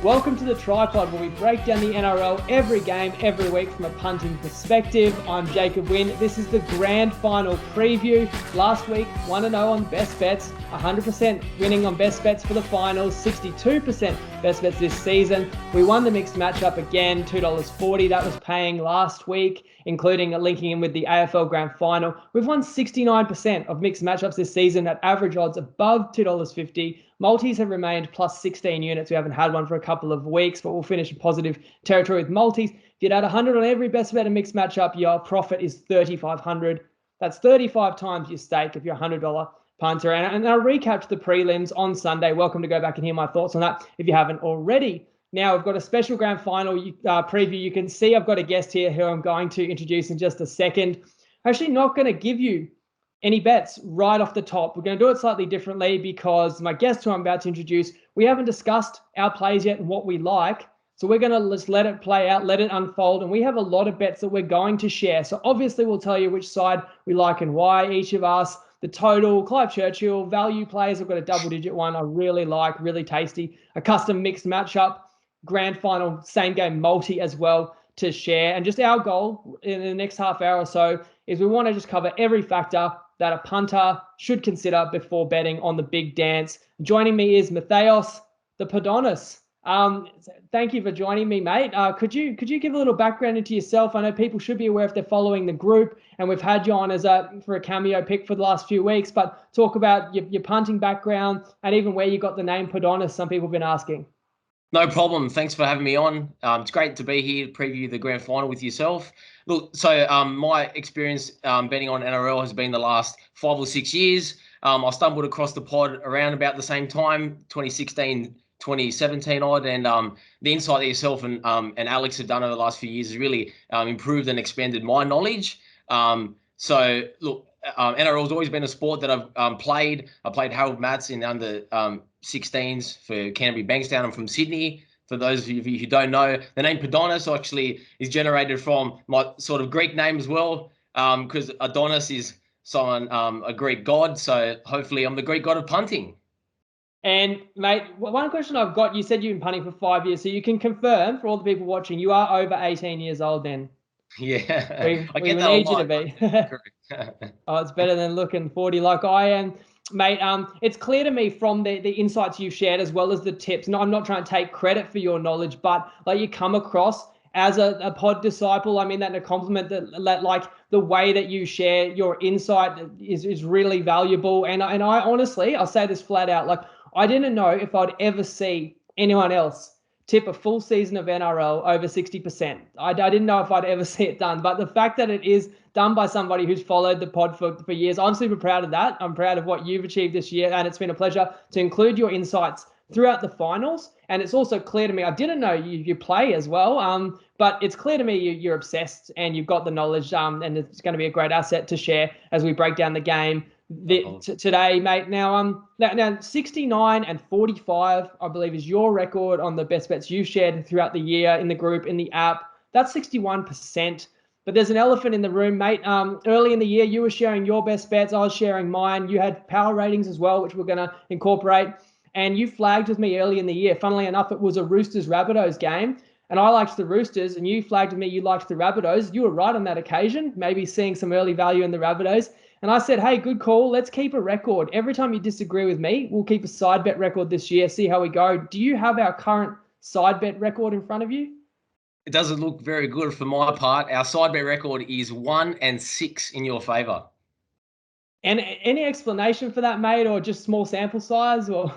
Welcome to the Tripod, where we break down the NRL every game, every week from a punting perspective. I'm Jacob Wynn. This is the grand final preview. Last week, 1-0 on best bets, 100% winning on best bets for the finals, 62% best bets this season. We won the mixed matchup again, $2.40. That was paying last week, including linking in with the AFL Grand Final. We've won 69% of mixed matchups this season at average odds above $2.50. Multis have remained plus 16 units. We haven't had one for a couple of weeks, but we'll finish in positive territory with multis. If you'd add 100 on every best bet and mixed matchup, your profit is 3,500. That's 35 times your stake if you're a $100 punter. And I'll recap the prelims on Sunday. Welcome to go back and hear my thoughts on that if you haven't already. Now, we've got a special grand final preview. You can see I've got a guest here who I'm going to introduce in just a second. I'm actually not going to give you any bets right off the top. We're going to do it slightly differently because my guest who I'm about to introduce, we haven't discussed our plays yet and what we like. So we're going to just let it play out, let it unfold. And we have a lot of bets that we're going to share. So obviously we'll tell you which side we like and why, each of us, the total, Clive Churchill, value plays. I've got a double-digit one I really like, really tasty. A custom mixed matchup, grand final, same game multi as well to share. And just our goal in the next half hour or so is we want to just cover every factor that a punter should consider before betting on the big dance. Joining me is Mathias, the PODONIS. Thank you for joining me, mate. Could you give a little background into yourself? I know people should be aware if they're following the group, and we've had you on for a cameo pick for the last few weeks, but talk about your punting background and even where you got the name PODONIS. Some people have been asking. No problem. Thanks for having me on. It's great to be here to preview the grand final with yourself. Look, so my experience betting on NRL has been the last 5 or 6 years. I stumbled across the pod around about the same time, 2016, 2017 odd, and the insight that yourself and Alex have done over the last few years has really improved and expanded my knowledge. So look, NRL has always been a sport that I've played. I played Harold Matts in under 16s for Canterbury Bankstown. I'm from Sydney. For those of you who don't know, the name PODONIS actually is generated from my sort of Greek name as well, because Adonis is someone, a Greek god. So hopefully I'm the Greek god of punting. And mate, one question I've got, you said you've been punting for 5 years, so you can confirm for all the people watching, you are over 18 years old then. Yeah, we need you to be. Oh, it's better than looking 40 like I am. Mate, it's clear to me from the insights you've shared as well as the tips. No, I'm not trying to take credit for your knowledge, but like you come across as a pod disciple. I mean that in a compliment, that like the way that you share your insight is really valuable. And I honestly, I'll say this flat out, like I didn't know if I'd ever see anyone else tip a full season of NRL over 60%. I didn't know if I'd ever see it done, but the fact that it is done by somebody who's followed the pod for years, I'm super proud of that. I'm proud of what you've achieved this year, and it's been a pleasure to include your insights throughout the finals. And it's also clear to me, I didn't know you play as well, but it's clear to me you're obsessed and you've got the knowledge, and it's going to be a great asset to share as we break down the game today, mate. Now 69 and 45, I believe, is your record on the best bets you've shared throughout the year in the group, in the app. That's 61%. But there's an elephant in the room, mate. Early in the year, you were sharing your best bets. I was sharing mine. You had power ratings as well, which we're going to incorporate. And you flagged with me early in the year. Funnily enough, it was a Roosters-Rabbitohs game. And I liked the Roosters, and you flagged with me you liked the Rabbitohs. You were right on that occasion, maybe seeing some early value in the Rabbitohs. And I said, hey, good call. Let's keep a record. Every time you disagree with me, we'll keep a side bet record this year, see how we go. Do you have our current side bet record in front of you? It doesn't look very good for my part. Our side bet record is 1-6 in your favour. And any explanation for that, mate, or just small sample size? Or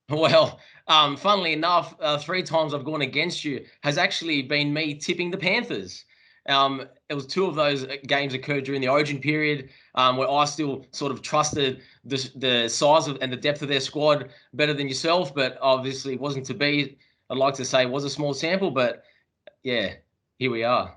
well, funnily enough, 3 times I've gone against you has actually been me tipping the Panthers. It was 2 of those games occurred during the Origin period, where I still sort of trusted the size of and the depth of their squad better than yourself, but obviously it wasn't to be. I'd like to say it was a small sample, but yeah, here we are.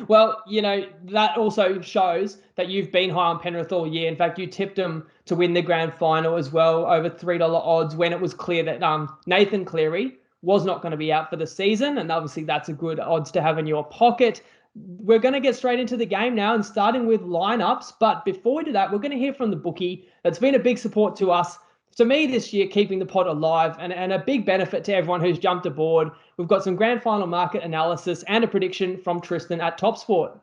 Well, you know, that also shows that you've been high on Penrith all year. In fact, you tipped them to win the grand final as well, over $3 odds, when it was clear that Nathan Cleary was not going to be out for the season. And obviously that's a good odds to have in your pocket. We're going to get straight into the game now and starting with lineups. But before we do that, we're going to hear from the bookie that's been a big support to us to me this year, keeping the pod alive and a big benefit to everyone who's jumped aboard. We've got some grand final market analysis and a prediction from Tristan at TopSport.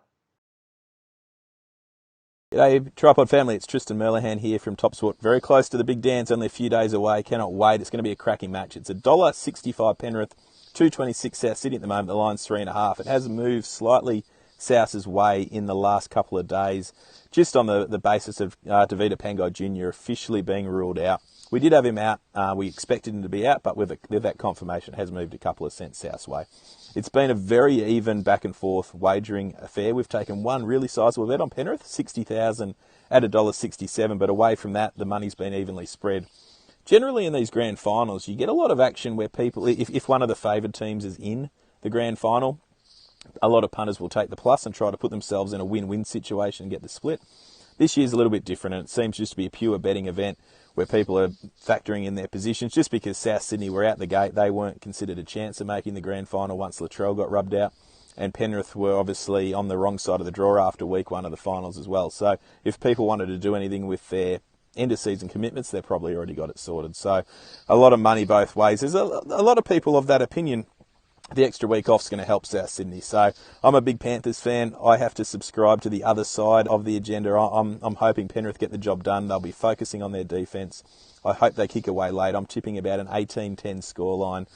G'day, Tripod family. It's Tristan Merlihan here from TopSport. Very close to the big dance, only a few days away. Cannot wait. It's going to be a cracking match. It's $1.65 Penrith, $2.26 South Sydney at the moment. The line's 3.5. It has moved slightly South's way in the last couple of days, just on the basis of Davida Pangai Jr. officially being ruled out. We did have him out. We expected him to be out, but with that confirmation, it has moved a couple of cents South's way. It's been a very even back and forth wagering affair. We've taken one really sizable bet on Penrith, $60,000 at $1.67, but away from that, the money's been evenly spread. Generally in these grand finals, you get a lot of action where people, if one of the favoured teams is in the grand final, a lot of punters will take the plus and try to put themselves in a win-win situation and get the split. This year's a little bit different, and it seems just to be a pure betting event where people are factoring in their positions. Just because South Sydney were out the gate, they weren't considered a chance of making the grand final once Latrell got rubbed out, and Penrith were obviously on the wrong side of the draw after week one of the finals as well. So if people wanted to do anything with their end-of-season commitments, they've probably already got it sorted. So a lot of money both ways. There's a lot of people of that opinion. The extra week off's going to help South Sydney. So I'm a big Panthers fan. I have to subscribe to the other side of the agenda. I'm hoping Penrith get the job done. They'll be focusing on their defence. I hope they kick away late. I'm tipping about an 18-10 scoreline.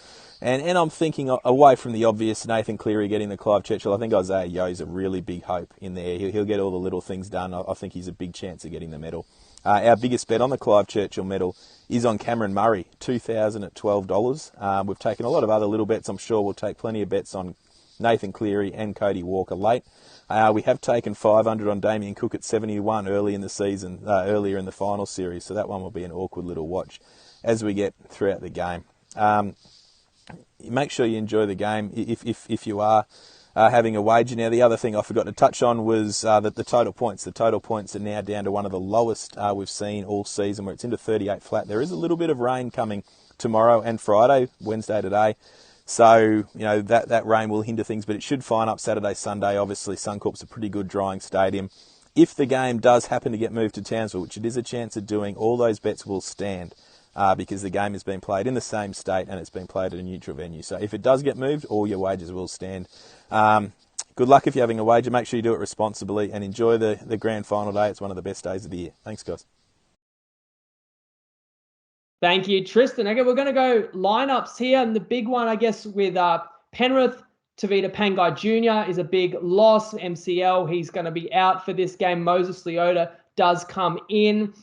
And I'm thinking away from the obvious, Nathan Cleary getting the Clive Churchill. I think Isaiah Yeo's a really big hope in there. He'll get all the little things done. I think he's a big chance of getting the medal. Our biggest bet on the Clive Churchill medal is on Cameron Murray, $2,000 at $12. We've taken a lot of other little bets. I'm sure we'll take plenty of bets on Nathan Cleary and Cody Walker late. We have taken 500 on Damien Cook at 71 early in the season, earlier in the final series. So that one will be an awkward little watch as we get throughout the game. Make sure you enjoy the game if you are having a wager. Now, the other thing I forgot to touch on was that the total points. The total points are now down to one of the lowest we've seen all season, where it's into 38 flat. There is a little bit of rain coming tomorrow and Friday, Wednesday today. So, that rain will hinder things, but it should fine up Saturday, Sunday. Obviously, Suncorp's a pretty good drying stadium. If the game does happen to get moved to Townsville, which it is a chance of doing, all those bets will stand. Because the game has been played in the same state and it's been played at a neutral venue. So if it does get moved, all your wagers will stand. Good luck if you're having a wager. Make sure you do it responsibly and enjoy the grand final day. It's one of the best days of the year. Thanks, guys. Thank you, Tristan. Okay, we're going to go lineups here. And the big one, I guess, with Penrith, Davida Pangai Jr. is a big loss. MCL, he's going to be out for this game. Moses Leota does come in.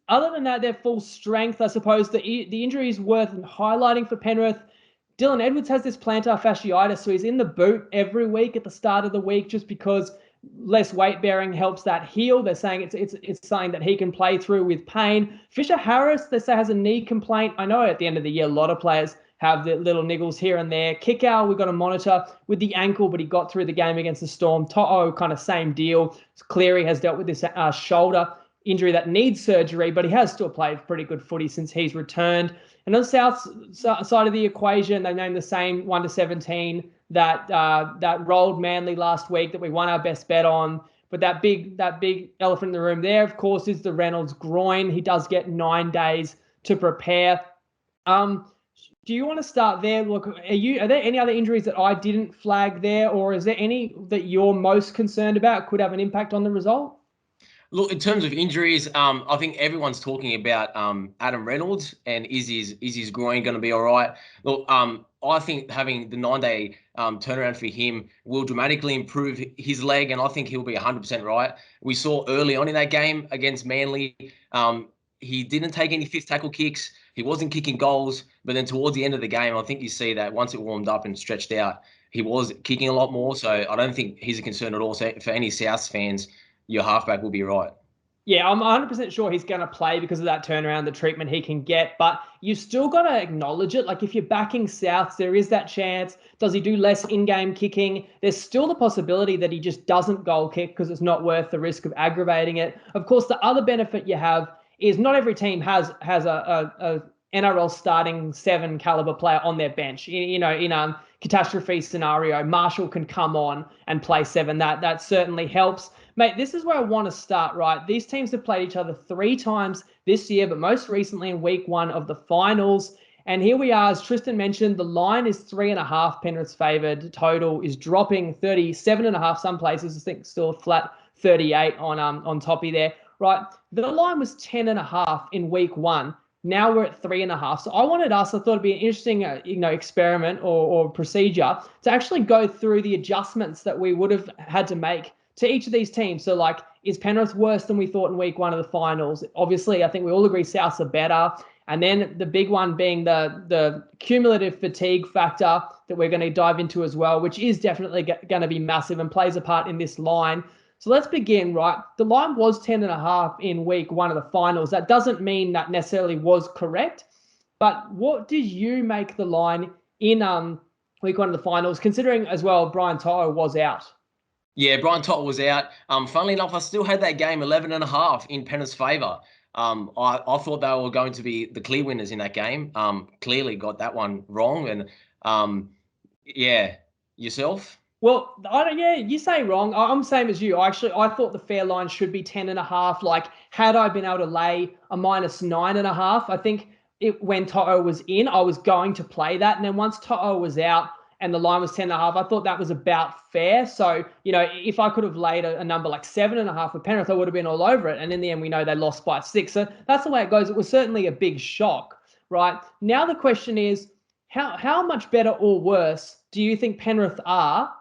Other than that, they're full strength. I suppose the injury is worth highlighting for Penrith. Dylan Edwards has this plantar fasciitis, so he's in the boot every week at the start of the week just because less weight bearing helps that heal. They're saying it's something that he can play through with pain. Fisher Harris, they say, has a knee complaint. I know at the end of the year, a lot of players have the little niggles here and there. Kickow, we've got to monitor with the ankle, but he got through the game against the Storm. To'o, kind of same deal. Cleary has dealt with this shoulder injury that needs surgery, but he has still played pretty good footy since he's returned. And on the south side of the equation, they named the same 1-17 that rolled Manly last week that we won our best bet on. But that big elephant in the room there, of course, is the Reynolds groin. He does get 9 days to prepare. Do you want to start there? Look, are there any other injuries that I didn't flag there, or is there any that you're most concerned about could have an impact on the result? Look, in terms of injuries, I think everyone's talking about Adam Reynolds and is his groin going to be all right? Look, I think having the 9-day turnaround for him will dramatically improve his leg, and I think he'll be 100% right. We saw early on in that game against Manly, he didn't take any fifth tackle kicks. He wasn't kicking goals, but then towards the end of the game, I think you see that once it warmed up and stretched out, he was kicking a lot more. So I don't think he's a concern at all. So for any South fans, your halfback will be right. Yeah, I'm 100% sure he's going to play because of that turnaround, the treatment he can get. But you still got to acknowledge it. Like if you're backing Souths, there is that chance. Does he do less in-game kicking? There's still the possibility that he just doesn't goal kick because it's not worth the risk of aggravating it. Of course, the other benefit you have is not every team has a NRL starting 7 caliber player on their bench. In a catastrophe scenario, Marshall can come on and play 7. That certainly helps. Mate, this is where I want to start, right? These teams have played each other 3 times this year, but most recently in week 1 of the finals. And here we are, as Tristan mentioned, the line is 3.5 Penrith's favoured. Total is dropping 37.5 some places. I think still flat 38 on toppy there. Right, the line was 10.5 in week 1. Now we're at 3.5. So I thought it'd be an interesting, experiment or procedure to actually go through the adjustments that we would have had to make to each of these teams. So, like, is Penrith worse than we thought in week 1 of the finals? Obviously, I think we all agree Souths are better. And then the big one being the cumulative fatigue factor that we're going to dive into as well, which is definitely going to be massive and plays a part in this line. So let's begin, right? The line was 10.5 in week 1 of the finals. That doesn't mean that necessarily was correct. But what did you make the line in week 1 of the finals, considering as well Brian Toto was out? Yeah, Brian Toto was out. Funnily enough, I still had that game 11.5 in Penrith's favour. I thought they were going to be the clear winners in that game. Clearly got that one wrong. And yeah, yourself? Well, you say wrong. I'm same as you. I thought the fair line should be 10.5. Like, had I been able to lay a -9.5, I think when Toto was in, I was going to play that. And then once Toto was out and the line was 10.5, I thought that was about fair. So, if I could have laid a number like 7.5 with Penrith, I would have been all over it. And in the end, we know they lost by 6. So that's the way it goes. It was certainly a big shock, right? Now the question is, how much better or worse do you think Penrith are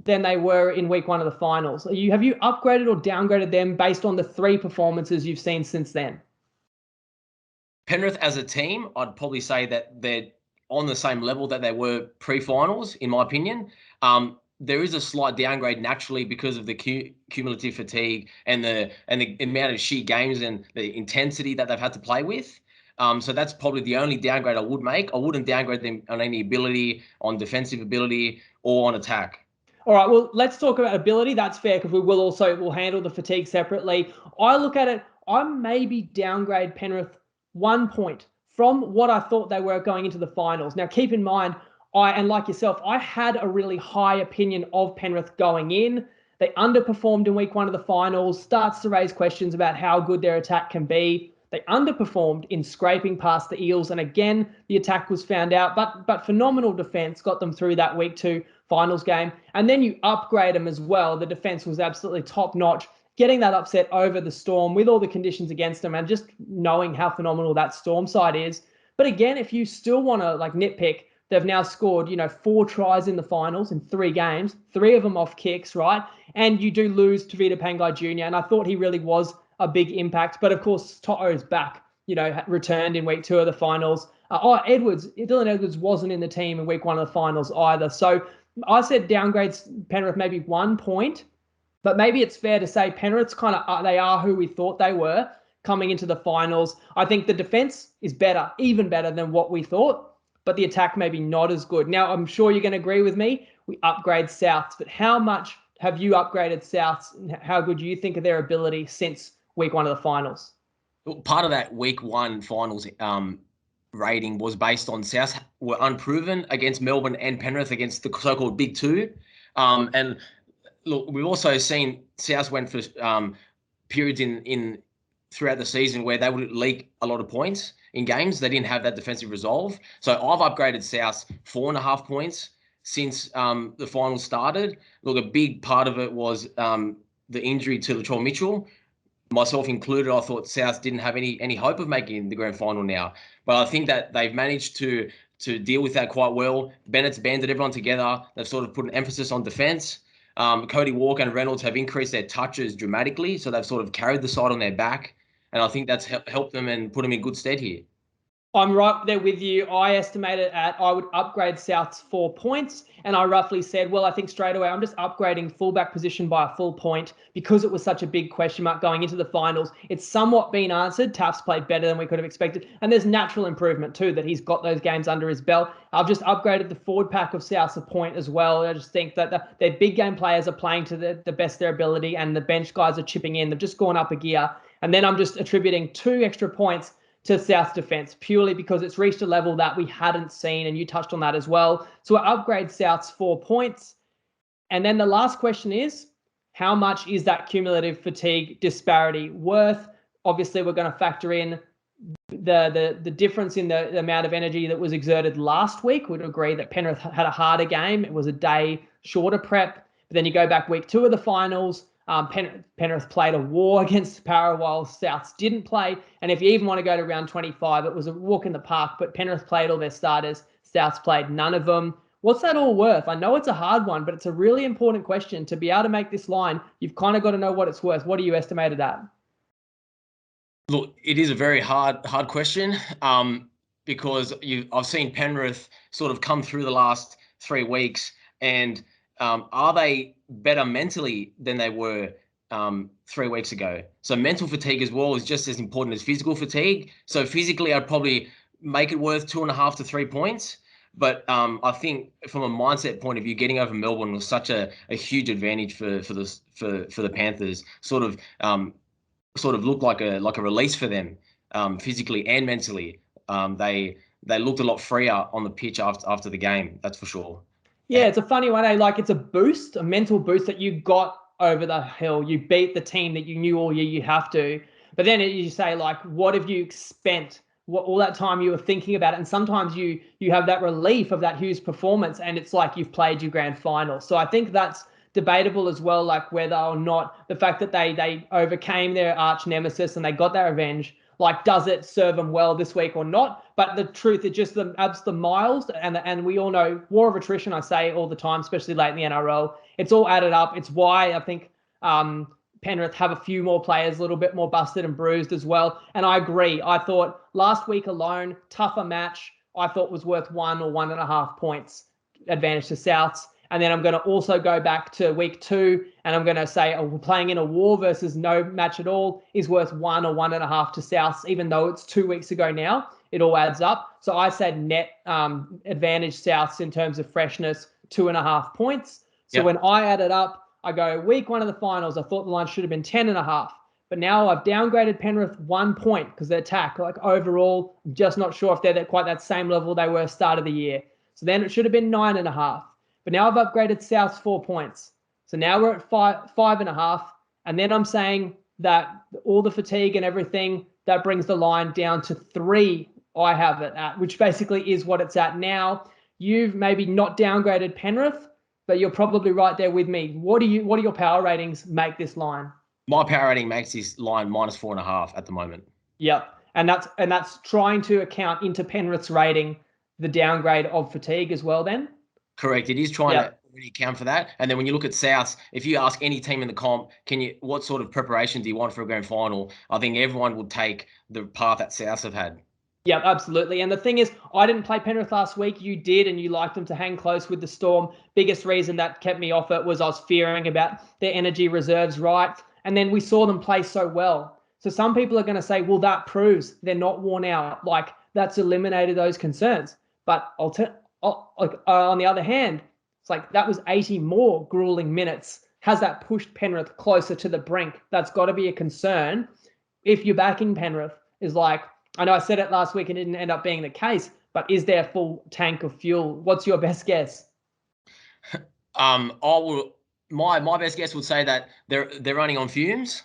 than they were in week 1 of the finals? Have you upgraded or downgraded them based on the 3 performances you've seen since then? Penrith as a team, I'd probably say that they're on the same level that they were pre-finals, in my opinion. There is a slight downgrade naturally because of the cumulative fatigue and the amount of sheer games and the intensity that they've had to play with. So that's probably the only downgrade I would make. I wouldn't downgrade them on any ability, on defensive ability, or on attack. All right, well, let's talk about ability. That's fair because we'll handle the fatigue separately. I look at it, I maybe downgrade Penrith 1 point from what I thought they were going into the finals. Now, keep in mind, and like yourself, I had a really high opinion of Penrith going in. They underperformed in week 1 of the finals, starts to raise questions about how good their attack can be. They underperformed in scraping past the Eels, and again, the attack was found out, but phenomenal defense got them through that week 2 finals game. And then you upgrade them as well. The defense was absolutely top notch, getting that upset over the Storm with all the conditions against them and just knowing how phenomenal that Storm side is. But again, if you still want to nitpick, they've now scored, 4 tries in the finals in 3 games, 3 of them off kicks, right? And you do lose to Vita Pangai Jr. And I thought he really was a big impact. But of course, Toto's back, returned in week 2 of the finals. Dylan Edwards wasn't in the team in week 1 of the finals either. So I said downgrades Penrith maybe 1 point, but maybe it's fair to say Penrith's they are who we thought they were coming into the finals. I think the defense is better, even better than what we thought, but the attack maybe not as good. Now, I'm sure you're going to agree with me. We upgrade Souths, but how much have you upgraded Souths and how good do you think of their ability since week 1 of the finals? Well, part of that week 1 finals rating was based on South were unproven against Melbourne and Penrith against the so-called Big 2. And look, we've also seen South went for periods in throughout the season where they would leak a lot of points in games. They didn't have that defensive resolve. So I've upgraded South 4.5 points since the finals started. Look, a big part of it was the injury to Latrell Mitchell. Myself included, I thought South didn't have any hope of making the grand final now. But I think that they've managed to deal with that quite well. Bennett's banded everyone together. They've sort of put an emphasis on defence. Cody Walker and Reynolds have increased their touches dramatically, so they've sort of carried the side on their back. And I think that's helped them and put them in good stead here. I'm right there with you. I estimated I would upgrade South's 4 points. And I roughly said, well, I think straight away I'm just upgrading fullback position by a full point because it was such a big question mark going into the finals. It's somewhat been answered. Taft's played better than we could have expected. And there's natural improvement too, that he's got those games under his belt. I've just upgraded the forward pack of South's a point as well. I just think that their big game players are playing to the best of their ability and the bench guys are chipping in. They've just gone up a gear. And then I'm just attributing 2 extra points to South's defense purely because it's reached a level that we hadn't seen, and you touched on that as well. So I upgrade South's 4 points. And then the last question is, how much is that cumulative fatigue disparity worth? Obviously, we're going to factor in the difference in the amount of energy that was exerted last week. We'd agree that Penrith had a harder game. It was a day shorter prep. But then you go back week 2 of the finals. Penrith played a war against Para while Souths didn't play. And if you even want to go to round 25, it was a walk in the park, but Penrith played all their starters. Souths played none of them. What's that all worth? I know it's a hard one, but it's a really important question. To be able to make this line, you've kind of got to know what it's worth. What do you estimate it at? Look, it is a very hard question because I've seen Penrith sort of come through the last 3 weeks, and are they better mentally than they were 3 weeks ago? So mental fatigue as well is just as important as physical fatigue. So physically, I'd probably make it worth 2.5 to 3 points. But I think from a mindset point of view, getting over Melbourne was such a huge advantage for the Panthers. Sort of looked like a release for them, physically and mentally. They looked a lot freer on the pitch after the game. That's for sure. Yeah, it's a funny one. Like, it's a boost, a mental boost that you got over the hill. You beat the team that you knew all year you have to. But then you say, like, what have you spent? All that time you were thinking about it, and sometimes you have that relief of that huge performance, and it's like you've played your grand final. So I think that's debatable as well, like whether or not the fact that they overcame their arch nemesis and they got their revenge, like, does it serve them well this week or not? But the truth is just the miles, and we all know war of attrition, I say all the time, especially late in the NRL. It's all added up. It's why I think Penrith have a few more players a little bit more busted and bruised as well. And I agree. I thought last week alone, tougher match, I thought was worth 1 or 1.5 points advantage to Souths. And then I'm going to also go back to week 2, and I'm going to say we're playing in a war versus no match at all is worth 1 or 1.5 to Souths, even though it's 2 weeks ago now. It all adds up. So I said net advantage Souths in terms of freshness, 2.5 points. So when I add it up, I go week 1 of the finals. I thought the line should have been 10.5. But now I've downgraded Penrith 1 point because their attack, like, overall, I'm just not sure if they're at quite that same level they were start of the year. So then it should have been 9.5. But now I've upgraded Souths 4 points. So now we're at 5.5. And then I'm saying that all the fatigue and everything, that brings the line down to 3. I have it at, which basically is what it's at now. You've maybe not downgraded Penrith, but you're probably right there with me. What are your power ratings make this line? My power rating makes this line -4.5 at the moment. Yep. And that's trying to account into Penrith's rating the downgrade of fatigue as well then? Correct. It is trying to really account for that. And then when you look at Souths, if you ask any team in the comp, what sort of preparation do you want for a grand final? I think everyone would take the path that Souths have had. Yeah, absolutely. And the thing is, I didn't play Penrith last week. You did, and you liked them to hang close with the Storm. Biggest reason that kept me off it was I was fearing about their energy reserves, right? And then we saw them play so well. So some people are going to say, well, that proves they're not worn out. Like, that's eliminated those concerns. But on the other hand, it's like that was 80 more grueling minutes. Has that pushed Penrith closer to the brink? That's got to be a concern. If you're backing Penrith, is like, I know I said it last week and it didn't end up being the case, but is there a full tank of fuel? What's your best guess? My best guess would say that they're running on fumes.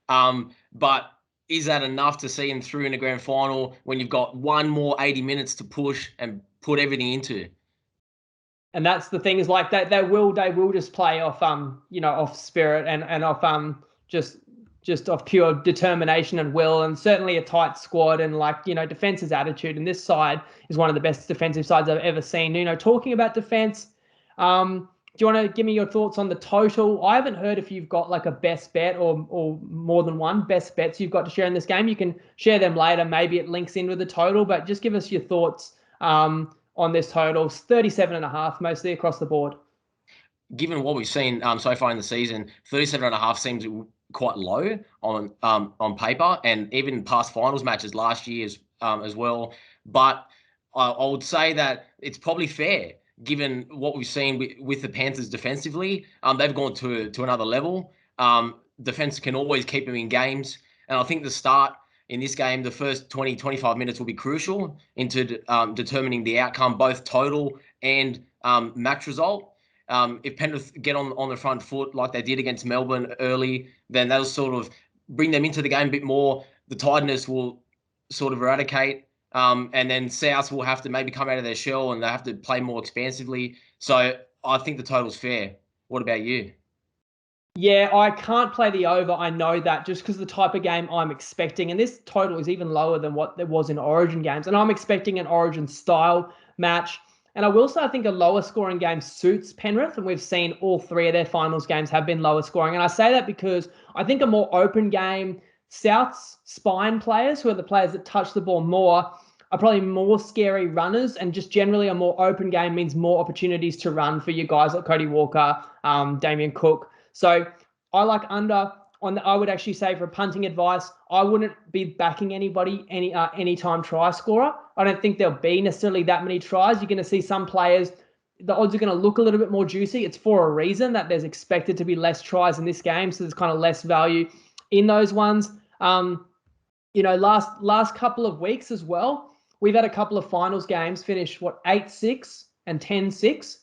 But is that enough to see them through in the grand final when you've got one more 80 minutes to push and put everything into? And that's the thing, is like they will just play off off spirit and off just off pure determination and will, and certainly a tight squad and defense's attitude. And this side is one of the best defensive sides I've ever seen. Talking about defense, do you want to give me your thoughts on the total? I haven't heard if you've got like a best bet or more than one best bets you've got to share in this game. You can share them later. Maybe it links in with the total, but just give us your thoughts on this total. 37.5 mostly across the board. Given what we've seen so far in the season, 37.5 seems quite low on paper, and even past finals matches last year as well. But I would say that it's probably fair, given what we've seen with the Panthers defensively. They've gone to another level. Defense can always keep them in games. And I think the start in this game, the first 20, 25 minutes will be crucial into determining the outcome, both total and match result. if Penrith get on the front foot like they did against Melbourne early, then that'll sort of bring them into the game a bit more. The tiredness will sort of eradicate. And then South will have to maybe come out of their shell and they have to play more expansively. So I think the total's fair. What about you? Yeah, I can't play the over. I know that just because the type of game I'm expecting. And this total is even lower than what there was in Origin games. And I'm expecting an Origin style match. And I will say I think a lower scoring game suits Penrith. And we've seen all three of their finals games have been lower scoring. And I say that because I think a more open game, South's spine players, who are the players that touch the ball more, are probably more scary runners, and just generally a more open game means more opportunities to run for you guys like Cody Walker, Damien Cook. So I like under on the, I would actually say for punting advice, I wouldn't be backing anybody anytime try scorer. I don't think there'll be necessarily that many tries. You're going to see some players, the odds are going to look a little bit more juicy. It's for a reason that there's expected to be less tries in this game, so there's kind of less value in those ones. Last couple of weeks as well, we've had a couple of finals games finish 8-6 and 10-6.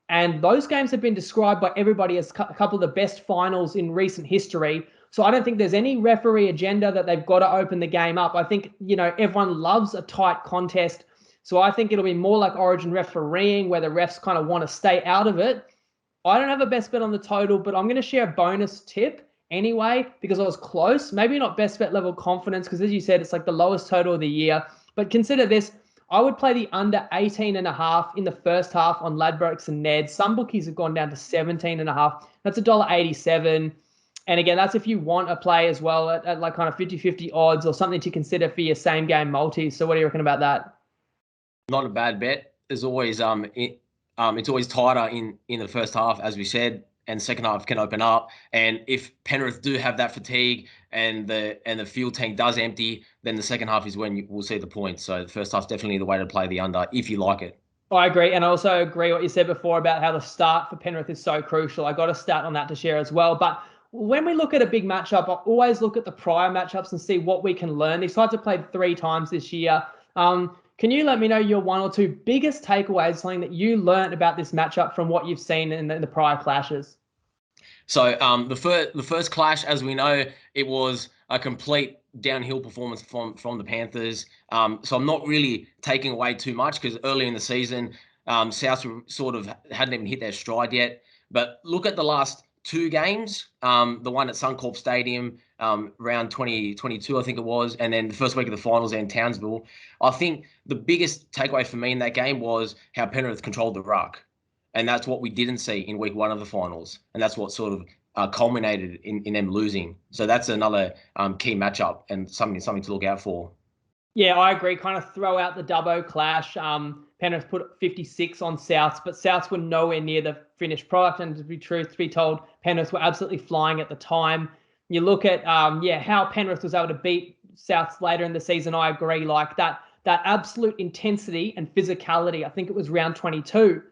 And those games have been described by everybody as a couple of the best finals in recent history. So I don't think there's any referee agenda that they've got to open the game up. I think, everyone loves a tight contest. So I think it'll be more like Origin refereeing where the refs kind of want to stay out of it. I don't have a best bet on the total, but I'm going to share a bonus tip anyway because I was close. Maybe not best bet level confidence because, as you said, it's like the lowest total of the year. But consider this. I would play the under 18.5 in the first half on Ladbrokes and Neds. Some bookies have gone down to 17.5. That's $1.87. And again, that's if you want a play as well at like kind of 50-50 odds or something to consider for your same game multis. So what do you reckon about that? Not a bad bet. There's always it's always tighter in the first half, as we said, and second half can open up. And if Penrith do have that fatigue and the fuel tank does empty, then the second half is when we'll see the points. So the first half's definitely the way to play the under if you like it. I agree. And I also agree what you said before about how the start for Penrith is so crucial. I got a stat on that to share as well. But when we look at a big matchup, I always look at the prior matchups and see what we can learn. These sides have played 3 times this year. Can you let me know your 1 or 2 biggest takeaways, something that you learned about this matchup from what you've seen in the prior clashes? So the first clash, as we know, it was a complete downhill performance from the Panthers. So I'm not really taking away too much because early in the season, South sort of hadn't even hit their stride yet. But look at the last 2 games, the one at Suncorp Stadium, round 2022, I think it was, and then the first week of the finals in Townsville. I think the biggest takeaway for me in that game was how Penrith controlled the ruck. And that's what we didn't see in week 1 of the finals. And that's what sort of culminated in them losing. So that's another key matchup and something to look out for. Yeah, I agree. Kind of throw out the Dubbo clash. Penrith put 56 on Souths, but Souths were nowhere near the finished product. And to be told, Penrith were absolutely flying at the time. You look at how Penrith was able to beat Souths later in the season. I agree. Like that absolute intensity and physicality. I think it was round 22.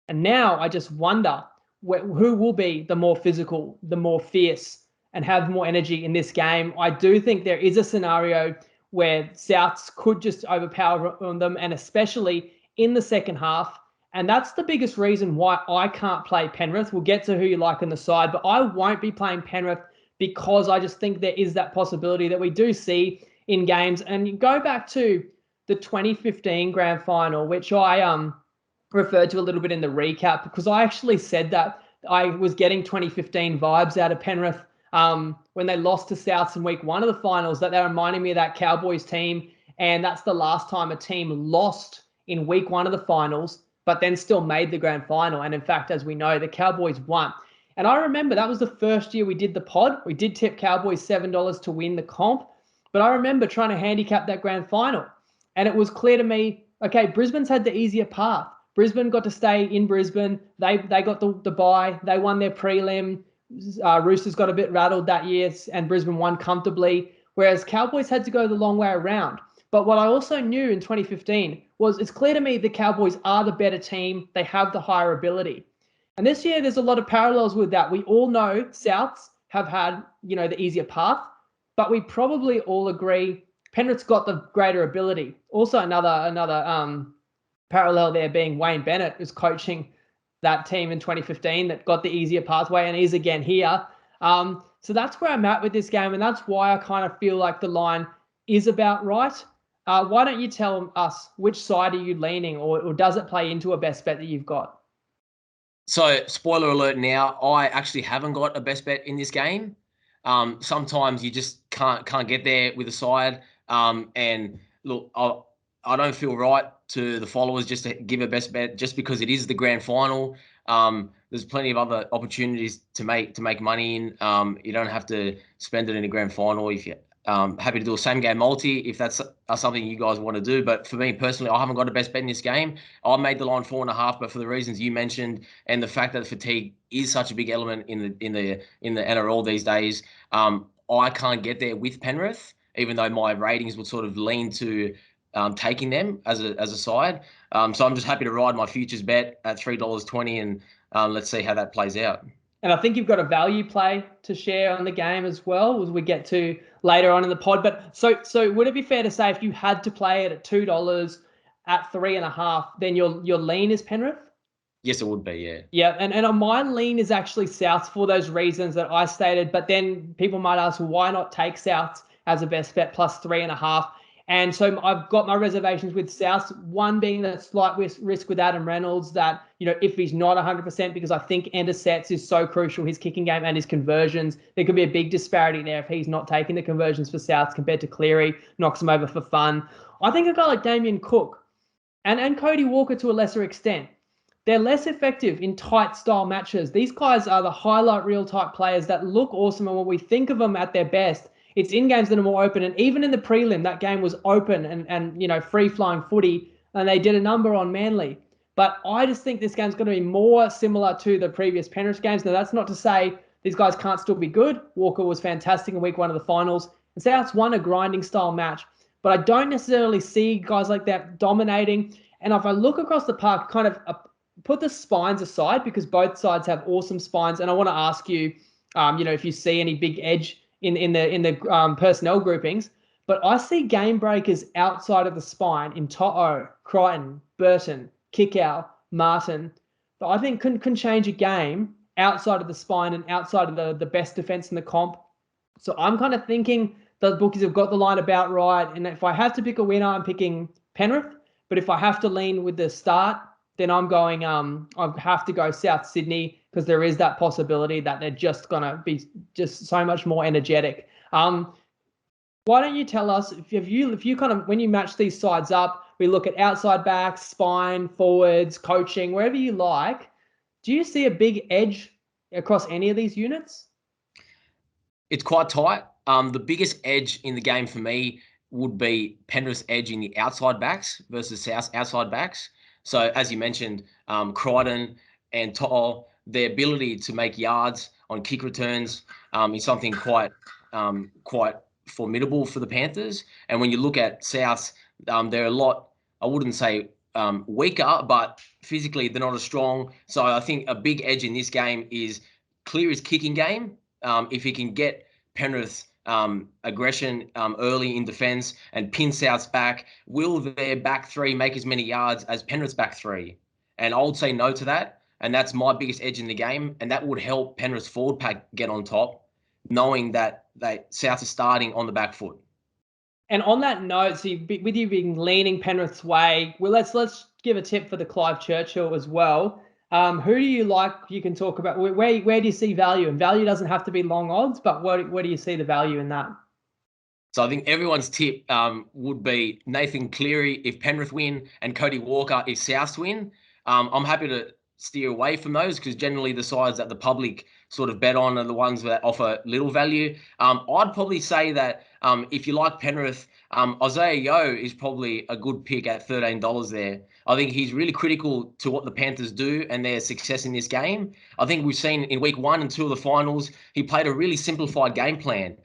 And now I just wonder who will be the more physical, the more fierce, and have more energy in this game. I do think there is a scenario where Souths could just overpower them, and especially in the second half. And that's the biggest reason why I can't play Penrith. We'll get to who you like on the side, but I won't be playing Penrith because I just think there is that possibility that we do see in games. And you go back to the 2015 grand final, which I referred to a little bit in the recap, because I actually said that I was getting 2015 vibes out of Penrith when they lost to Souths in week 1 of the finals, that they reminded me of that Cowboys team. And that's the last time a team lost in week 1 of the finals, but then still made the grand final. And in fact, as we know, the Cowboys won. And I remember that was the first year we did the pod. We did tip Cowboys $7 to win the comp. But I remember trying to handicap that grand final. And it was clear to me, okay, Brisbane's had the easier path. Brisbane got to stay in Brisbane. They got the bye. They won their prelim. Roosters got a bit rattled that year, and Brisbane won comfortably, whereas Cowboys had to go the long way around. But what I also knew in 2015 was it's clear to me the Cowboys are the better team. They have the higher ability. And this year, there's a lot of parallels with that. We all know Souths have had, the easier path, but we probably all agree Penrith's got the greater ability. Also, another parallel there being Wayne Bennett is coaching that team in 2015 that got the easier pathway and is again here. So that's where I'm at with this game, and that's why I kind of feel like the line is about right. Why don't you tell us which side are you leaning, or does it play into a best bet that you've got? So, spoiler alert now, I actually haven't got a best bet in this game. Sometimes you just can't get there with a side. And look, I don't feel right to the followers just to give a best bet just because it is the grand final. There's plenty of other opportunities to make money in. You don't have to spend it in a grand final if you happy to do a same game multi if that's something you guys want to do. But for me personally, I haven't got a best bet in this game. I made the line 4.5, but for the reasons you mentioned and the fact that fatigue is such a big element in the NRL these days, I can't get there with Penrith, even though my ratings would sort of lean to taking them as a side. So I'm just happy to ride my futures bet at $3.20, and let's see how that plays out. And I think you've got a value play to share on the game as well, as we get to later on in the pod. But so would it be fair to say if you had to play it at $2 at 3.5, then your lean is Penrith? Yes, it would be, yeah. Yeah, and on my lean is actually South for those reasons that I stated. But then people might ask, well, why not take South as a best bet plus 3.5? And so I've got my reservations with South, one being that slight risk with Adam Reynolds that, if he's not 100%, because I think end of sets is so crucial, his kicking game and his conversions, there could be a big disparity there if he's not taking the conversions for South compared to Cleary, knocks him over for fun. I think a guy like Damien Cook and Cody Walker to a lesser extent, they're less effective in tight style matches. These guys are the highlight reel type players that look awesome, and when we think of them at their best, it's in games that are more open. And even in the prelim, that game was open and free-flowing footy, and they did a number on Manly. But I just think this game's going to be more similar to the previous Penrith games. Now, that's not to say these guys can't still be good. Walker was fantastic in week 1 of the finals. And South's won a grinding style match. But I don't necessarily see guys like that dominating. And if I look across the park, kind of put the spines aside, because both sides have awesome spines. And I want to ask you, if you see any big edge in the personnel groupings, but I see game breakers outside of the spine in To'o, Crichton, Burton, Kickow, Martin, but I think can change a game outside of the spine and outside of the best defense in the comp. So I'm kind of thinking the bookies have got the line about right, and if I have to pick a winner, I'm picking Penrith, but if I have to lean with the start, then I'm going, I have to go South Sydney, because there is that possibility that they're just going to be just so much more energetic. Why don't you tell us, if you kind of, when you match these sides up, we look at outside backs, spine, forwards, coaching, wherever you like, do you see a big edge across any of these units? It's quite tight. The biggest edge in the game for me would be Penrith's edge in the outside backs versus South's outside backs. So as you mentioned, Crichton and To'o, their ability to make yards on kick returns is something quite formidable for the Panthers. And when you look at Souths, they're a lot, I wouldn't say weaker, but physically they're not as strong. So I think a big edge in this game is Cleary's kicking game. If he can get Penrith's aggression early in defence and pin South's back, will their back three make as many yards as Penrith's back three? And I would say no to that. And that's my biggest edge in the game. And that would help Penrith's forward pack get on top, knowing that South is starting on the back foot. And on that note, so with you being leaning Penrith's way, well, let's give a tip for the Clive Churchill as well. Who do you like? You can talk about where do you see value? And value doesn't have to be long odds, but where do you see the value in that? So I think everyone's tip would be Nathan Cleary if Penrith win and Cody Walker if Souths win. I'm happy to steer away from those because generally the sides that the public sort of bet on are the ones that offer little value. I'd probably say that if you like Penrith, Isaiah Yeo is probably a good pick at $13 there. I think he's really critical to what the Panthers do and their success in this game. I think we've seen in week 1 and 2 of the finals, he played a really simplified game plan.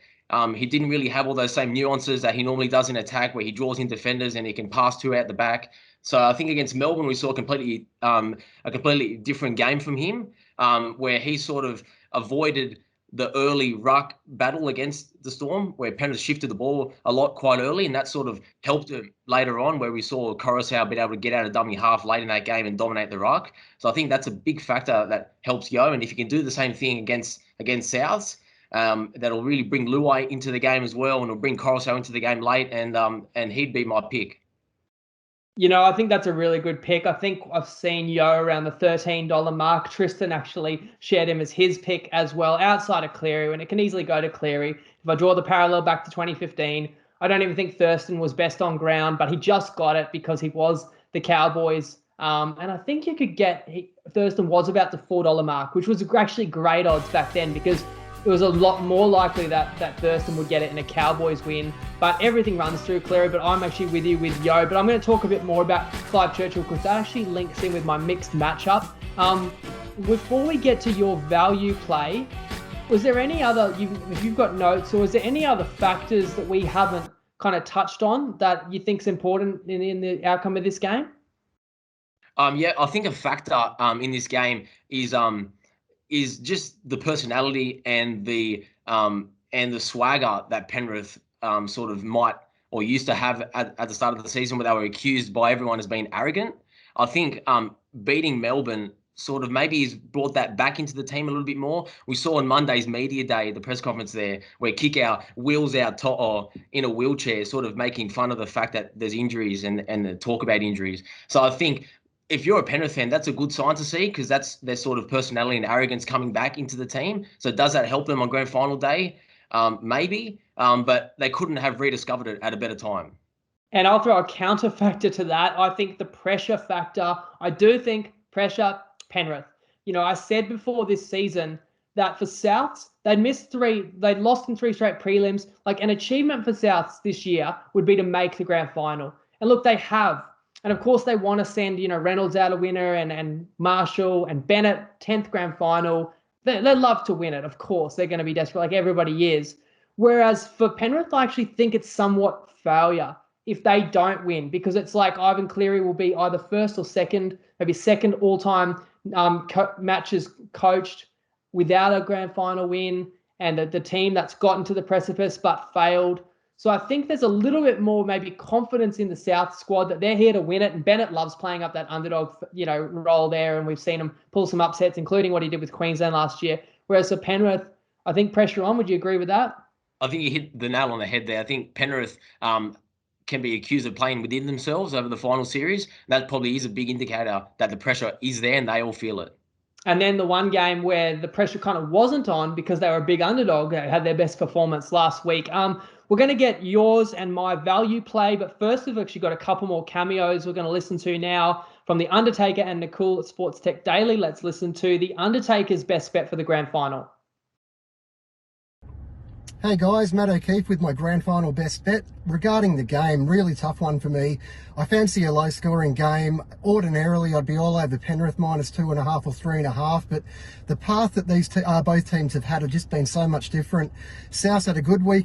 He didn't really have all those same nuances that he normally does in attack, where he draws in defenders and he can pass 2 out the back. So I think against Melbourne, we saw a completely different game from him, where he sort of avoided the early ruck battle against the Storm, where Penrith shifted the ball a lot quite early, and that sort of helped them later on, where we saw Coruscant being able to get out of dummy half late in that game and dominate the ruck. So I think that's a big factor that helps Yo. And if you can do the same thing against Souths, that'll really bring Luai into the game as well, and it'll bring Coruscant into the game late, and he'd be my pick. I think that's a really good pick. I think I've seen Yo around the $13 mark. Tristan actually shared him as his pick as well, outside of Cleary, and it can easily go to Cleary. If I draw the parallel back to 2015, I don't even think Thurston was best on ground, but he just got it because he was the Cowboys. And I think you could Thurston was about the $4 mark, which was actually great odds back then because it was a lot more likely that Thurston would get it in a Cowboys win. But everything runs through Cleary, but I'm actually with you with Yo. But I'm going to talk a bit more about Clive Churchill because that actually links in with my mixed matchup. Before we get to your value play, was there any other, if you've got notes, or is there any other factors that we haven't kind of touched on that you think is important in the outcome of this game? Yeah, I think a factor in this game is just the personality and the swagger that Penrith sort of might or used to have at the start of the season, where they were accused by everyone as being arrogant. I think beating Melbourne sort of maybe has brought that back into the team a little bit more. We saw on Monday's media day, the press conference there, where Kickout wheels out To'o in a wheelchair, sort of making fun of the fact that there's injuries and the talk about injuries. So I think if you're a Penrith fan, that's a good sign to see because that's their sort of personality and arrogance coming back into the team. So does that help them on grand final day? Maybe, but they couldn't have rediscovered it at a better time. And I'll throw a counter factor to that. I think the pressure factor, I do think pressure, Penrith. I said before this season that for Souths, they'd lost in 3 straight prelims. Like an achievement for Souths this year would be to make the grand final. And look, they have. And of course, they want to send, Reynolds out a winner and Marshall and Bennett, 10th grand final. They love to win it. Of course, they're going to be desperate like everybody is. Whereas for Penrith, I actually think it's somewhat failure if they don't win, because it's like Ivan Cleary will be either first or second, maybe second all-time matches coached without a grand final win, and the team that's gotten to the precipice but failed. So I think there's a little bit more maybe confidence in the South squad that they're here to win it. And Bennett loves playing up that underdog, role there. And we've seen him pull some upsets, including what he did with Queensland last year. Whereas for Penrith, I think pressure on. Would you agree with that? I think you hit the nail on the head there. I think Penrith can be accused of playing within themselves over the final series. That probably is a big indicator that the pressure is there and they all feel it. And then the one game where the pressure kind of wasn't on because they were a big underdog, they had their best performance last week. We're going to get yours and my value play, but first we've actually got a couple more cameos we're going to listen to now from The Undertaker and Nicole at Sports Tech Daily. Let's listen to The Undertaker's best bet for the grand final. Hey guys, Matt O'Keefe with my grand final best bet. Regarding the game, really tough one for me. I fancy a low scoring game. Ordinarily, I'd be all over Penrith -2.5 or 3.5, but the path that both teams have had have just been so much different. South had a good win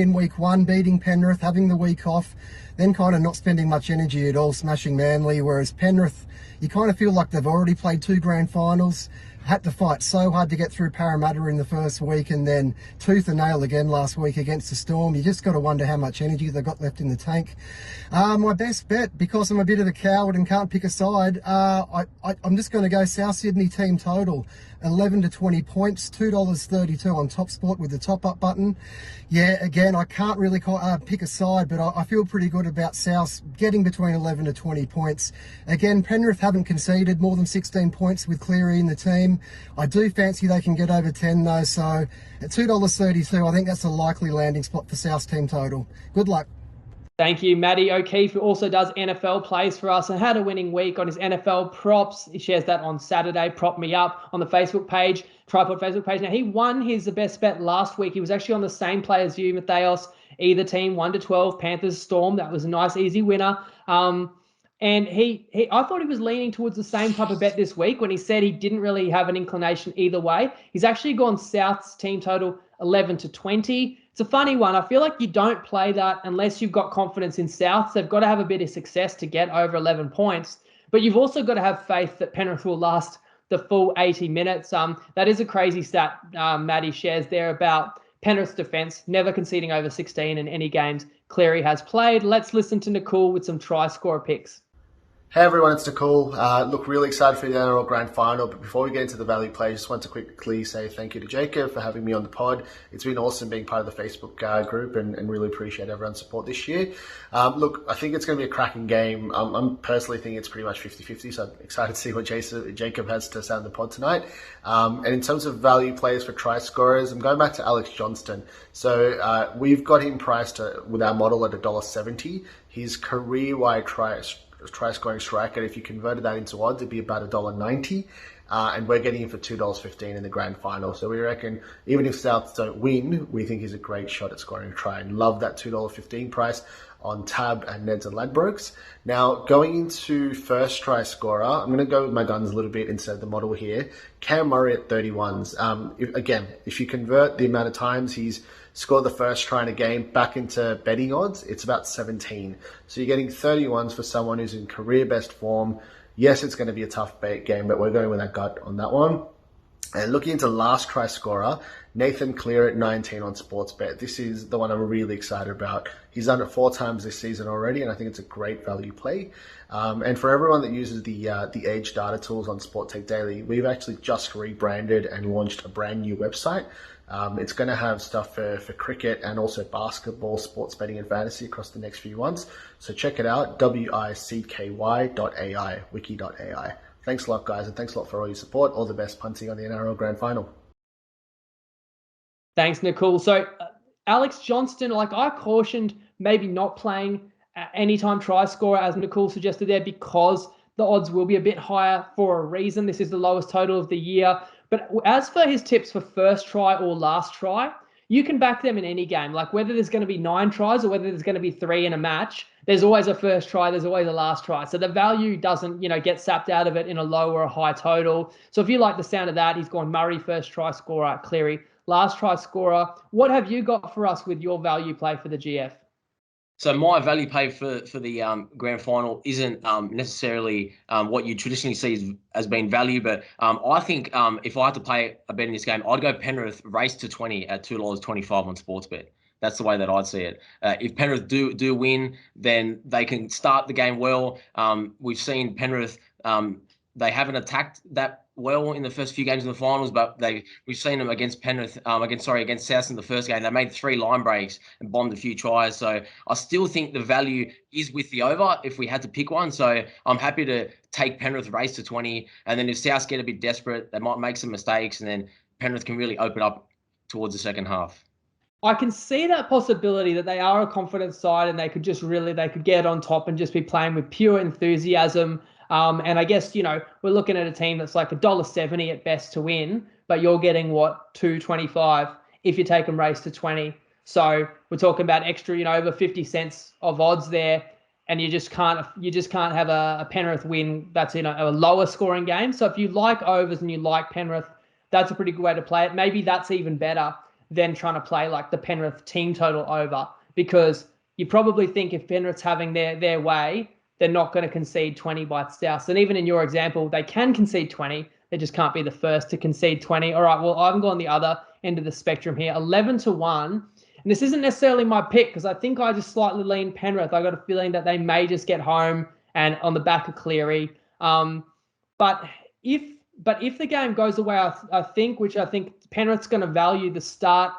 in week 1, beating Penrith, having the week off, then kind of not spending much energy at all, smashing Manly, whereas Penrith, you kind of feel like they've already played 2 grand finals. Had to fight so hard to get through Parramatta in the first week and then tooth and nail again last week against the Storm. You just got to wonder how much energy they've got left in the tank. My best bet, because I'm a bit of a coward and can't pick a side, I'm just going to go South Sydney team total, 11 to 20 points, $2.32 on Top Sport with the top up button. Yeah, again, I can't really pick a side, but I feel pretty good about South getting between 11 to 20 points. Again, Penrith haven't conceded more than 16 points with Cleary in the team. I do fancy they can get over 10 though, so at $2.32, I think that's a likely landing spot for South's team total. Good luck. Thank you, Matty O'Keefe, who also does NFL plays for us and had a winning week on his NFL props. He shares that on Saturday. Prop Me Up on the Facebook page, Tripod Facebook page. Now, he won his best bet last week. He was actually on the same play as you, Mathias. Either team, 1 to 12, Panthers, Storm. That was a nice, easy winner. And I thought he was leaning towards the same type of bet this week when he said he didn't really have an inclination either way. He's actually gone South's team total 11 to 20. It's a funny one. I feel like you don't play that unless you've got confidence in South. They've got to have a bit of success to get over 11 points. But you've also got to have faith that Penrith will last the full 80 minutes. That is a crazy stat Maddie shares there about Penrith's defence never conceding over 16 in any games Cleary has played. Let's listen to Nicole with some try scorer picks. Hey everyone, it's Nicole. Look, really excited for the NRL Grand Final, but before we get into the value play, I just want to quickly say thank you to Jacob for having me on the pod. It's been awesome being part of the Facebook group and really appreciate everyone's support this year. Look, I think it's going to be a cracking game. I'm personally thinking it's pretty much 50-50, so I'm excited to see what Jacob has to say on the pod tonight. And in terms of value players for try scorers, I'm going back to Alex Johnston. So we've got him priced with our model at $1.70. His career-wide try scoring strike, and if you converted that into odds, it'd be about $1.90, and we're getting him for $2.15 in the grand final. So we reckon even if Souths don't win, we think he's a great shot at scoring a try, and love that $2.15 price on Tab and Neds and Ladbrokes. Now, going into first try scorer, I'm going to go with my guns a little bit instead of the model here. Cam Murray at 31s. If you convert the amount of times he's scored the first try in a game back into betting odds, it's about 17. So you're getting 31s for someone who's in career best form. Yes, it's going to be a tough game, but we're going with our gut on that one. And looking into last try scorer, Nathan Clear at 19 on Sportsbet. This is the one I'm really excited about. He's done it 4 times this season already, and I think it's a great value play. And for everyone that uses the age data tools on Sport Tech Daily, we've actually just rebranded and launched a brand new website. It's going to have stuff for cricket and also basketball, sports betting and fantasy across the next few months. So check it out, wicky.ai, wiki.ai. Thanks a lot, guys, and thanks a lot for all your support. All the best punting on the NRL Grand Final. Thanks, Nicole. So Alex Johnston, I cautioned maybe not playing anytime try scorer, as Nicole suggested there, because the odds will be a bit higher for a reason. This is the lowest total of the year. But as for his tips for first try or last try, you can back them in any game. Like whether there's going to be 9 tries or whether there's going to be 3 in a match, there's always a first try, there's always a last try. So the value doesn't, get sapped out of it in a low or a high total. So if you like the sound of that, he's gone Murray first try scorer, Cleary last try scorer. What have you got for us with your value play for the GF? So my value play for the grand final isn't necessarily what you traditionally see as being value, but I think if I had to play a bet in this game, I'd go Penrith race to 20 at $2.25 on Sportsbet. That's the way that I'd see it. If Penrith do win, then they can start the game well. We've seen Penrith, they haven't attacked that well in the first few games in the finals, but we've seen them against Penrith, against South in the first game. They made 3 line breaks and bombed a few tries. So I still think the value is with the over if we had to pick one. So I'm happy to take Penrith race to 20. And then if South get a bit desperate, they might make some mistakes, and then Penrith can really open up towards the second half. I can see that possibility that they are a confident side and they could get on top and just be playing with pure enthusiasm. And I guess, we're looking at a team that's like $1.70 at best to win, but you're getting $2.25 if you take them race to 20. So we're talking about extra, over 50 cents of odds there. And you just can't have a Penrith win that's in a lower scoring game. So if you like overs and you like Penrith, that's a pretty good way to play it. Maybe that's even better than trying to play like the Penrith team total over, because you probably think if Penrith's having their way, they're not going to concede 20 by South. And even in your example, they can concede 20. They just can't be the first to concede 20. All right, well, I'm going the other end of the spectrum here, 11-1. And this isn't necessarily my pick because I think I just slightly lean Penrith. I got a feeling that they may just get home and on the back of Cleary. But if the game goes the way I think Penrith's going to value the start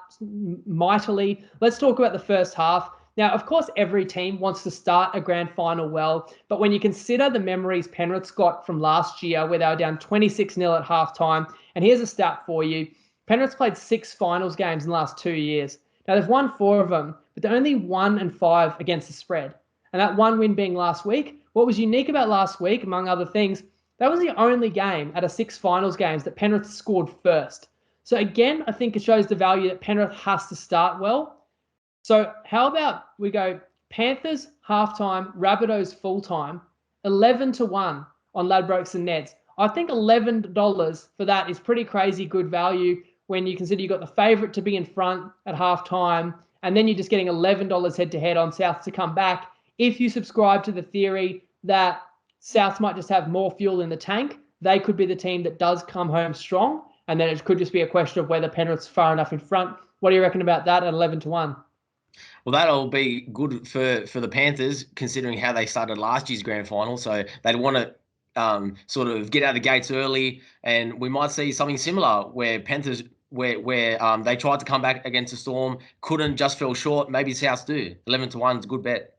mightily. Let's talk about the first half. Now, of course, every team wants to start a grand final well, but when you consider the memories Penrith's got from last year where they were down 26-0 at halftime, and here's a stat for you. Penrith's played 6 finals games in the last 2 years. Now, they've won 4 of them, but they're only 1-5 against the spread. And that one win being last week. What was unique about last week, among other things, that was the only game out of 6 finals games that Penrith scored first. So again, I think it shows the value that Penrith has to start well. So how about we go Panthers halftime, Rabbitohs full time, 11-1 on Ladbrokes and Neds. I think $11 for that is pretty crazy good value when you consider you got the favourite to be in front at halftime, and then you're just getting $11 head to head on South to come back. If you subscribe to the theory that South might just have more fuel in the tank they could be the team that does come home strong. And then it could just be a question of whether Penrith's far enough in front. What do you reckon about that at 11-1? Well, that'll be good for the Panthers, considering how they started last year's grand final. So they'd want to sort of get out of the gates early, and we might see something similar where Panthers, where they tried to come back against the Storm, couldn't, just fell short. Maybe Souths do. 11-1 is a good bet.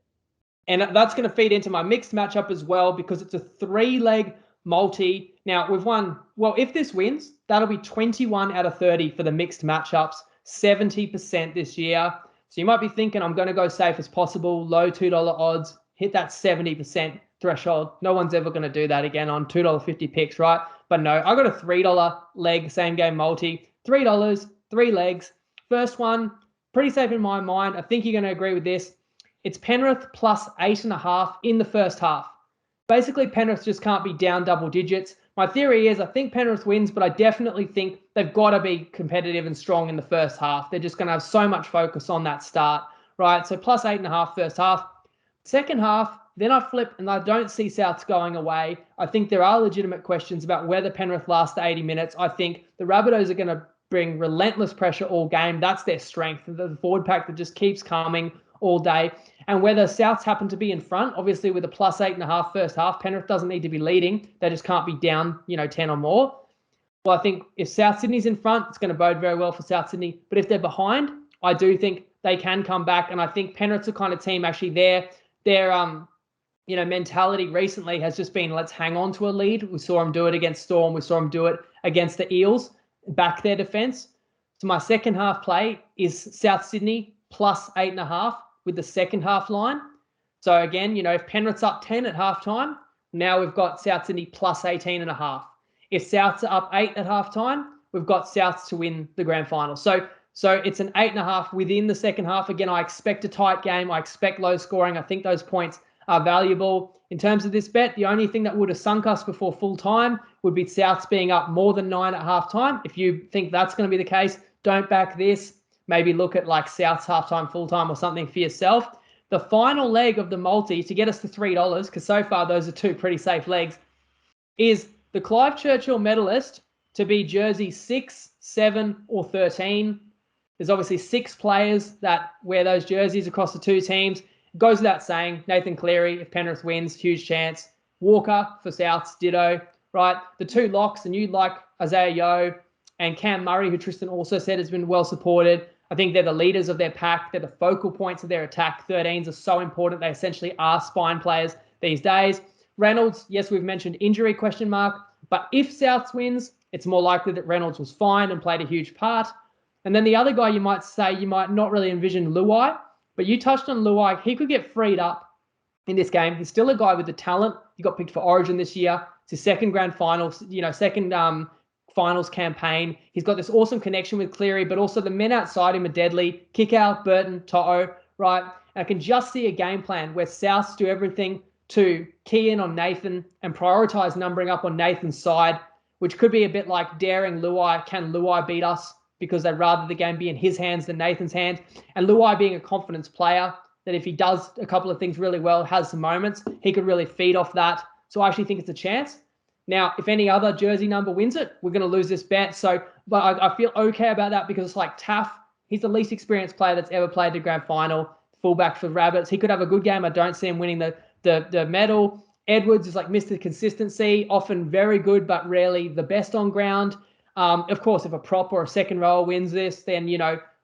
And that's going to feed into my mixed matchup as well, because it's a 3-leg multi. Now, we've won, well, if this wins, that'll be 21 out of 30 for the mixed matchups, 70% this year. So you might be thinking, I'm going to go safe as possible, low $2 odds, hit that 70% threshold. No one's ever going to do that again on $2.50 picks, right? But no, I got a $3 leg same game multi, $3, 3 legs. First one, pretty safe in my mind. I think you're going to agree with this. It's Penrith plus 8.5 in the first half. Basically, Penrith just can't be down double digits. My theory is I think Penrith wins, but I definitely think they've got to be competitive and strong in the first half. They're just going to have so much focus on that start, right? So plus 8.5 first half. Second half, then I flip and I don't see Souths going away. I think there are legitimate questions about whether Penrith lasts the 80 minutes. I think the Rabbitohs are going to bring relentless pressure all game. That's their strength. The forward pack that just keeps coming all day. And whether Souths happen to be in front, obviously with a plus 8.5 first half, Penrith doesn't need to be leading. They just can't be down, 10 or more. Well, I think if South Sydney's in front, it's going to bode very well for South Sydney. But if they're behind, I do think they can come back. And I think Penrith's the kind of team actually their mentality recently has just been, let's hang on to a lead. We saw them do it against Storm. We saw them do it against the Eels, back their defense. So my second half play is South Sydney plus 8.5 with the second half line. So again, if Penrith's up 10 at halftime, now we've got South Sydney plus 18.5. If Souths are up 8 at halftime, we've got Souths to win the grand final. So it's an 8.5 within the second half. Again, I expect a tight game. I expect low scoring. I think those points are valuable. In terms of this bet, the only thing that would have sunk us before full time would be Souths being up more than 9 at halftime. If you think that's going to be the case, don't back this. Maybe look at like Souths halftime, full time or something for yourself. The final leg of the multi to get us to $3, because so far those are 2 pretty safe legs, is the Clive Churchill medalist to be jersey 6, 7, or 13. There's obviously 6 players that wear those jerseys across the 2 teams. It goes without saying, Nathan Cleary, if Penrith wins, huge chance. Walker for Souths, ditto, right? The 2 locks, and you'd like Isaiah Yeo and Cam Murray, who Tristan also said has been well supported. I think they're the leaders of their pack. They're the focal points of their attack. 13s are so important. They essentially are spine players these days. Reynolds, yes, we've mentioned injury question mark, but if Souths wins, it's more likely that Reynolds was fine and played a huge part. And then the other guy you might say you might not really envision Luai, but you touched on Luai. He could get freed up in this game. He's still a guy with the talent. He got picked for Origin this year. It's his second grand final, second finals campaign. He's got this awesome connection with Cleary, but also the men outside him are deadly. Kick out, Burton, To'o, right? And I can just see a game plan where Souths do everything to key in on Nathan and prioritize numbering up on Nathan's side, which could be a bit like daring Luai. Can Luai beat us? Because they'd rather the game be in his hands than Nathan's hands. And Luai being a confidence player, that if he does a couple of things really well, has some moments, he could really feed off that. So I actually think it's a chance. Now, if any other jersey number wins it, we're going to lose this bet. But I feel okay about that because it's like Taff. He's the least experienced player that's ever played the grand final, fullback for Rabbits. He could have a good game. I don't see him winning the medal. Edwards is like Mr. Consistency, often very good, but rarely the best on ground. Of course, if a prop or a second rower wins this, then,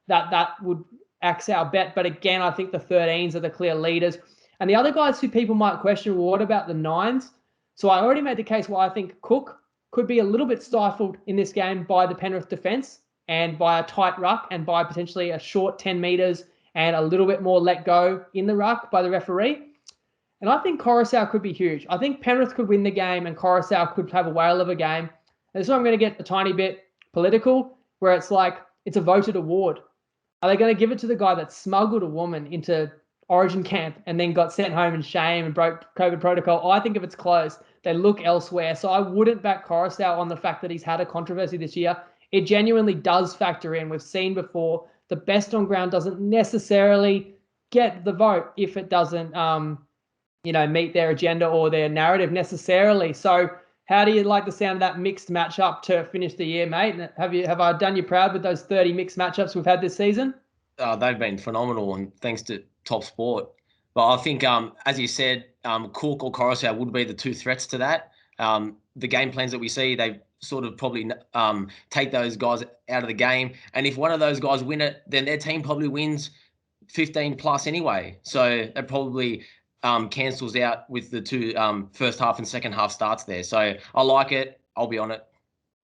that would axe our bet. But again, I think the 13s are the clear leaders. And the other guys who people might question, well, what about the 9s? So I already made the case why I think Cook could be a little bit stifled in this game by the Penrith defence and by a tight ruck and by potentially a short 10 metres and a little bit more let go in the ruck by the referee. And I think Coruscant could be huge. I think Penrith could win the game and Coruscant could have a whale of a game. And this is where I'm going to get a tiny bit political, where it's like it's a voted award. Are they going to give it to the guy that smuggled a woman into Origin camp and then got sent home in shame and broke COVID protocol? I think if it's close, they look elsewhere. So I wouldn't back Coruscant on the fact that he's had a controversy this year. It genuinely does factor in. We've seen before the best on ground doesn't necessarily get the vote if it doesn't, meet their agenda or their narrative necessarily. So How do you like the sound of that mixed matchup to finish the year, mate? Have I done you proud with those 30 mixed matchups we've had this season? They've been phenomenal, and thanks to Top Sport. But I think, as you said, Cook or Coruscant would be the two threats to that. The game plans that we see, they sort of probably take those guys out of the game. And if one of those guys win it, then their team probably wins 15 plus anyway. So that probably cancels out with the two first half and second half starts there. So I like it. I'll be on it.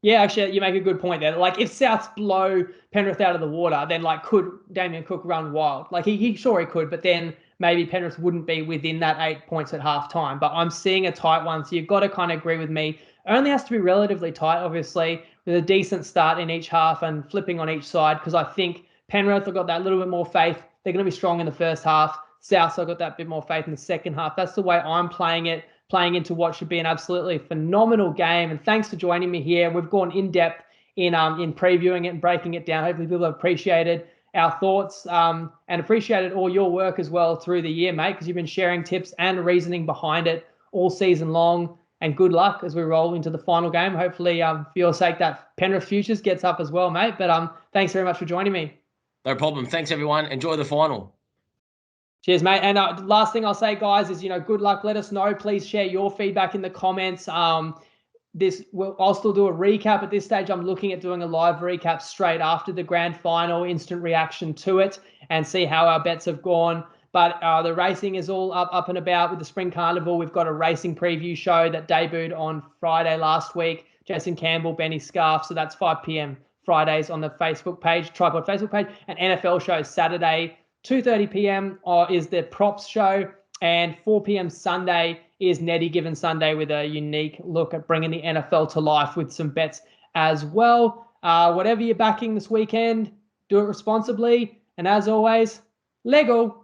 Yeah, actually, you make a good point there. Like, if Souths blow Penrith out of the water, then like, could Damien Cook run wild? Like, he sure he could, but then maybe Penrith wouldn't be within that 8 points at halftime. But I'm seeing a tight one, so you've got to kind of agree with me. It only has to be relatively tight, obviously, with a decent start in each half and flipping on each side, because I think Penrith have got that little bit more faith. They're going to be strong in the first half. Souths have got that bit more faith in the second half. That's the way I'm playing it, playing into what should be an absolutely phenomenal game. And thanks for joining me here. We've gone in depth in previewing it and breaking it down. Hopefully people have appreciated our thoughts and appreciated all your work as well through the year, mate, because you've been sharing tips and reasoning behind it all season long. And good luck as we roll into the final game. Hopefully, for your sake, that Penrith Futures gets up as well, mate. But thanks very much for joining me. No problem. Thanks, everyone. Enjoy the final. Cheers, mate. And last thing I'll say, guys, is, good luck. Let us know. Please share your feedback in the comments. I'll still do a recap at this stage. I'm looking at doing a live recap straight after the grand final, instant reaction to it, and see how our bets have gone. But the racing is all up and about with the Spring Carnival. We've got a racing preview show that debuted on Friday last week. Jason Campbell, Benny Scarf. So that's 5 p.m. Fridays on the Facebook page, Tripod Facebook page. And NFL show Saturday, 2:30 p.m. Is the props show. And 4 p.m. Sunday is Netty Given Sunday with a unique look at bringing the NFL to life with some bets as well. Whatever you're backing this weekend, do it responsibly. And as always, Lego.